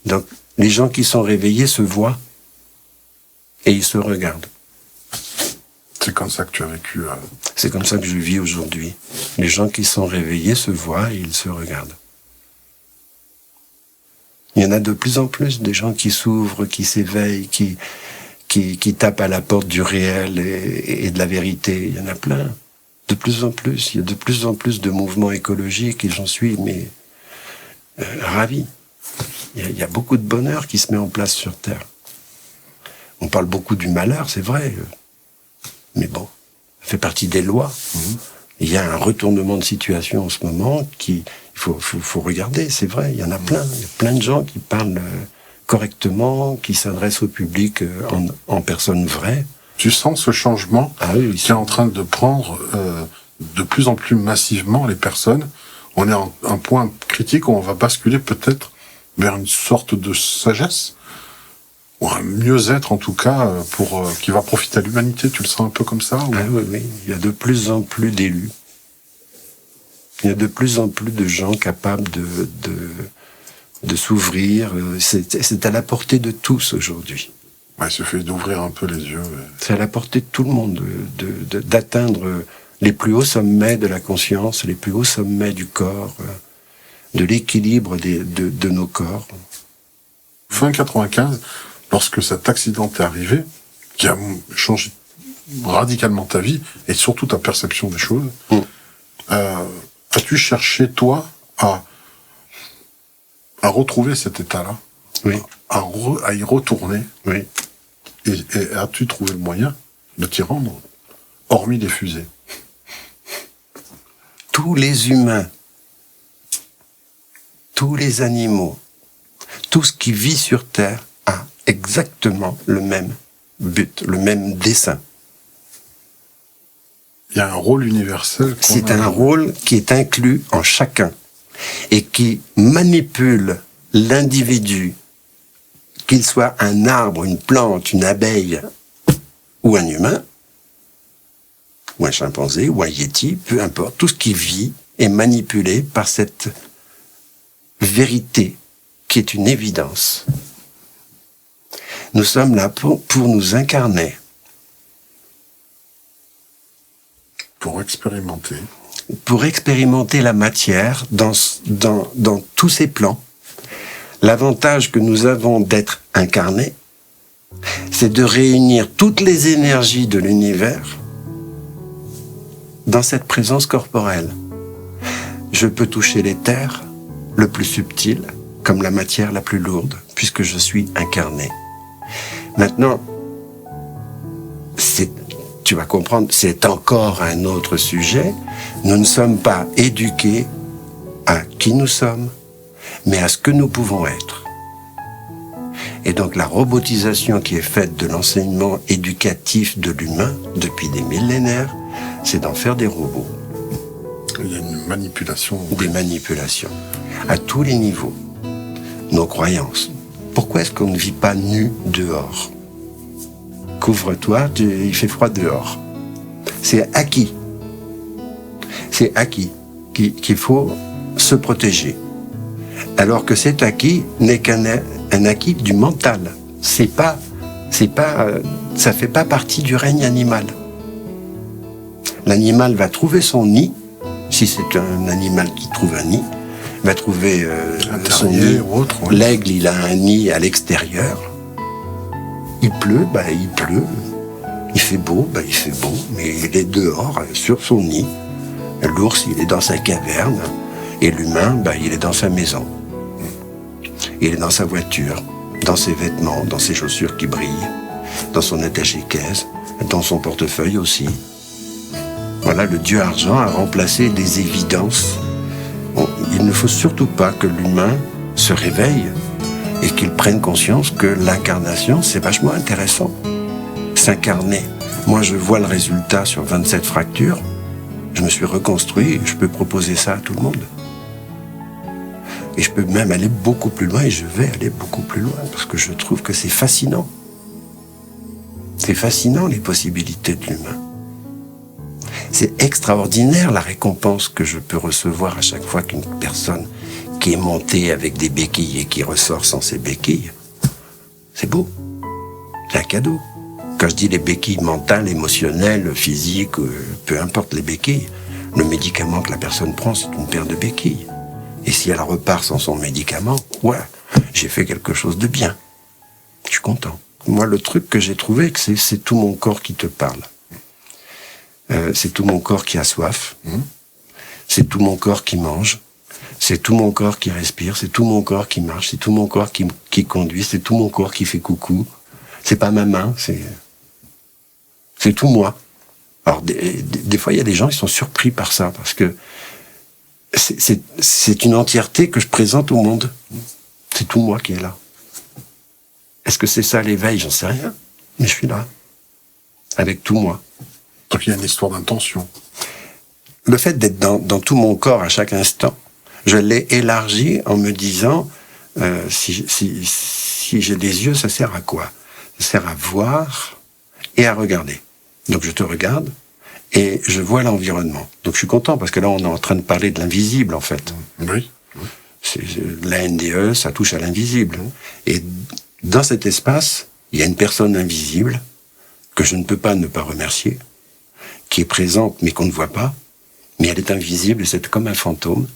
Donc, les gens qui sont réveillés se voient et ils se regardent. C'est comme ça que tu as vécu. C'est comme ça que je vis aujourd'hui. Les gens qui sont réveillés se voient et ils se regardent. Il y en a de plus en plus des gens qui s'ouvrent, qui s'éveillent, qui tapent à la porte du réel et de la vérité. Il y en a plein. De plus en plus. Il y a de plus en plus de mouvements écologiques et j'en suis ravi. Il y a beaucoup de bonheur qui se met en place sur Terre. On parle beaucoup du malheur, c'est vrai. Mais bon, ça fait partie des lois. Il y a un retournement de situation en ce moment il faut regarder, c'est vrai, il y en a plein. Il y a plein de gens qui parlent correctement, qui s'adressent au public en personne vraie. Tu sens ce changement qui est en train de prendre de plus en plus massivement les personnes. On est à un point critique où on va basculer peut-être vers une sorte de sagesse, ou un mieux-être en tout cas, qui va profiter à l'humanité. Tu le sens un peu comme ça ou... Oui. Il y a de plus en plus d'élus. Il y a de plus en plus de gens capables de s'ouvrir. C'est à la portée de tous aujourd'hui. Ouais, il suffit d'ouvrir un peu les yeux. C'est à la portée de tout le monde d'atteindre les plus hauts sommets de la conscience, les plus hauts sommets du corps, de l'équilibre de nos corps. Fin 95, lorsque cet accident est arrivé, qui a changé radicalement ta vie et surtout ta perception des choses, as-tu cherché, toi, à retrouver cet état-là? Oui. À y retourner? Oui. Et as-tu trouvé le moyen de t'y rendre, hormis les fusées? Tous les humains, tous les animaux, tout ce qui vit sur Terre a exactement le même but, le même dessein. Il y a un rôle universel. C'est un rôle qui est inclus en chacun et qui manipule l'individu, qu'il soit un arbre, une plante, une abeille ou un humain, ou un chimpanzé, ou un yéti, peu importe, tout ce qui vit est manipulé par cette vérité qui est une évidence. Nous sommes là pour nous incarner. Pour expérimenter. Pour expérimenter la matière dans tous ses plans. L'avantage que nous avons d'être incarnés, c'est de réunir toutes les énergies de l'univers dans cette présence corporelle. Je peux toucher l'éther, le plus subtil, comme la matière la plus lourde, puisque je suis incarné. Maintenant, tu vas comprendre, c'est encore un autre sujet. Nous ne sommes pas éduqués à qui nous sommes, mais à ce que nous pouvons être. Et donc la robotisation qui est faite de l'enseignement éducatif de l'humain depuis des millénaires, c'est d'en faire des robots. Il y a une manipulation. Des manipulations, à tous les niveaux. Nos croyances. Pourquoi est-ce qu'on ne vit pas nu dehors? Couvre-toi, il fait froid dehors. C'est acquis. C'est acquis qu'il faut se protéger. Alors que cet acquis n'est qu'un acquis du mental. Ça fait pas partie du règne animal. L'animal va trouver son nid, si c'est un animal qui trouve un nid, va trouver son nid. Autre, ouais. L'aigle, il a un nid à l'extérieur. Il pleut, il pleut. Il fait beau, il fait beau. Mais il est dehors, sur son nid. L'ours, il est dans sa caverne. Et l'humain, il est dans sa maison. Il est dans sa voiture, dans ses vêtements, dans ses chaussures qui brillent, dans son attaché-caisse, dans son portefeuille aussi. Voilà, le dieu argent a remplacé des évidences. Il ne faut surtout pas que l'humain se réveille et qu'il prenne conscience que l'incarnation, c'est vachement intéressant. S'incarner. Moi, je vois le résultat sur 27 fractures. Je me suis reconstruit, je peux proposer ça à tout le monde. Et je peux même aller beaucoup plus loin, et je vais aller beaucoup plus loin, parce que je trouve que c'est fascinant. C'est fascinant, les possibilités de l'humain. C'est extraordinaire, la récompense que je peux recevoir à chaque fois qu'une personne qui est montée avec des béquilles et qui ressort sans ses béquilles. C'est beau. C'est un cadeau. Quand je dis les béquilles mentales, émotionnelles, physiques, peu importe les béquilles, le médicament que la personne prend, c'est une paire de béquilles. Et si elle repart sans son médicament, ouais, j'ai fait quelque chose de bien. Je suis content. Moi, le truc que j'ai trouvé, c'est tout mon corps qui te parle. C'est tout mon corps qui a soif. C'est tout mon corps qui mange. C'est tout mon corps qui respire. C'est tout mon corps qui marche. C'est tout mon corps qui conduit. C'est tout mon corps qui fait coucou. C'est pas ma main, c'est tout moi. Alors, des fois, il y a des gens qui sont surpris par ça, parce que c'est une entièreté que je présente au monde. C'est tout moi qui est là. Est-ce que c'est ça l'éveil? J'en sais rien. Mais je suis là. Avec tout moi. Donc il y a une histoire d'intention. Le fait d'être dans tout mon corps à chaque instant, je l'ai élargi en me disant, si j'ai des yeux, ça sert à quoi? Ça sert à voir et à regarder. Donc je te regarde et je vois l'environnement. Donc je suis content parce que là on est en train de parler de l'invisible en fait. Oui. La NDE, ça touche à l'invisible. Et dans cet espace, il y a une personne invisible que je ne peux pas ne pas remercier, qui est présente mais qu'on ne voit pas, mais elle est invisible et c'est comme un fantôme.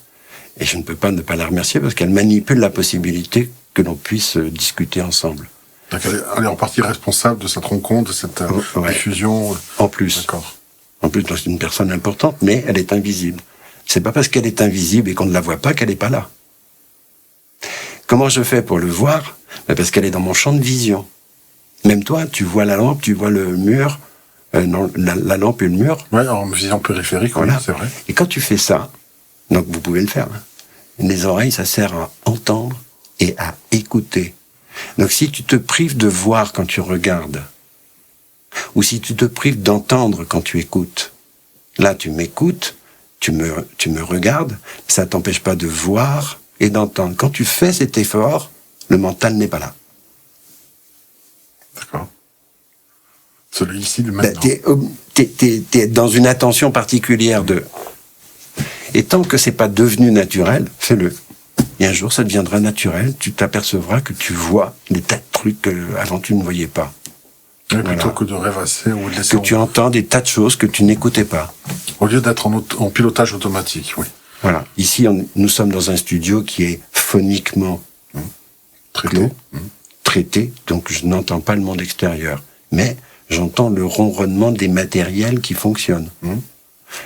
Et je ne peux pas ne pas la remercier parce qu'elle manipule la possibilité que l'on puisse discuter ensemble. Donc elle est en partie responsable de cette rencontre, de cette diffusion. En plus. D'accord. En plus, c'est une personne importante, mais elle est invisible. C'est pas parce qu'elle est invisible et qu'on ne la voit pas qu'elle n'est pas là. Comment je fais pour le voir? Parce qu'elle est dans mon champ de vision. Même toi, tu vois la lampe, tu vois le mur, non, la lampe et le mur. Oui, en vision périphérique, voilà. Oui, c'est vrai. Et quand tu fais ça, donc vous pouvez le faire, hein, les oreilles, ça sert à entendre et à écouter. Donc si tu te prives de voir quand tu regardes, ou si tu te prives d'entendre quand tu écoutes, là tu m'écoutes, tu me regardes, ça t'empêche pas de voir et d'entendre. Quand tu fais cet effort, le mental n'est pas là. D'accord. Celui ici, le maintenant. T'es dans une attention particulière de... Et tant que c'est pas devenu naturel, fais-le. Et un jour, ça deviendra naturel, tu t'apercevras que tu vois des tas de trucs qu'avant tu ne voyais pas. Oui, voilà. Plutôt que de rêvasser ou de laisser... Que tu entends des tas de choses que tu n'écoutais pas. Au lieu d'être en pilotage automatique, oui. Voilà. Ici, nous sommes dans un studio qui est phoniquement traité, donc je n'entends pas le monde extérieur. Mais j'entends le ronronnement des matériels qui fonctionnent.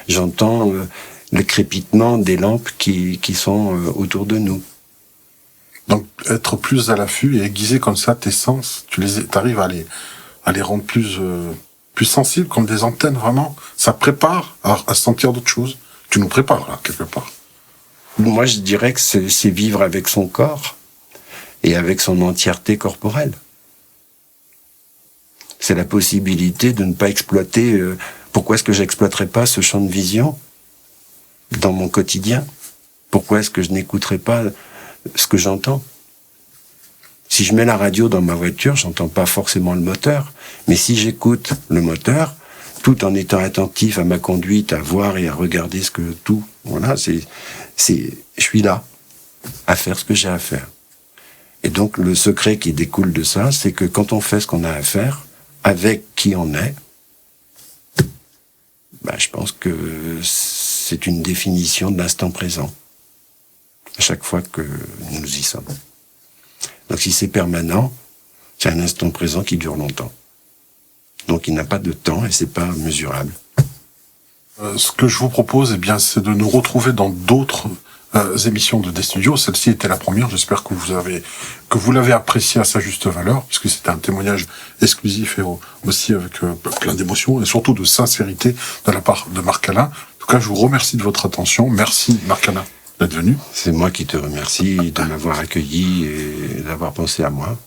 J'entends le crépitement des lampes qui sont autour de nous. Donc, être plus à l'affût et aiguiser comme ça tes sens, tu arrives à les rendre plus sensibles, comme des antennes, vraiment. Ça prépare à sentir d'autres choses. Tu nous prépares, là, quelque part. Moi, je dirais que c'est vivre avec son corps et avec son entièreté corporelle. C'est la possibilité de ne pas exploiter... pourquoi est-ce que j'exploiterais pas ce champ de vision dans mon quotidien? Pourquoi est-ce que je n'écouterais pas ce que j'entends? Si je mets la radio dans ma voiture, j'entends pas forcément le moteur. Mais si j'écoute le moteur, tout en étant attentif à ma conduite, à voir et à regarder voilà, je suis là, à faire ce que j'ai à faire. Et donc, le secret qui découle de ça, c'est que quand on fait ce qu'on a à faire, avec qui on est, je pense que c'est une définition de l'instant présent. À chaque fois que nous y sommes. Donc si c'est permanent, c'est un instant présent qui dure longtemps. Donc il n'a pas de temps et c'est pas mesurable. Ce que je vous propose, eh bien, c'est de nous retrouver dans d'autres émissions de Des-Studios. Celle-ci était la première. J'espère que vous l'avez appréciée à sa juste valeur, puisque c'était un témoignage exclusif et aussi avec plein d'émotions et surtout de sincérité de la part de Marc Alain. En tout cas, je vous remercie de votre attention. Merci, Marc Alain, d'être venu. C'est moi qui te remercie de m'avoir accueilli et d'avoir pensé à moi.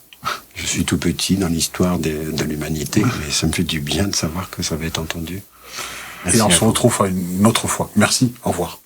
Je suis tout petit dans l'histoire de l'humanité, mais ça me fait du bien de savoir que ça va être entendu. Merci et on se retrouve à une autre fois. Merci, au revoir.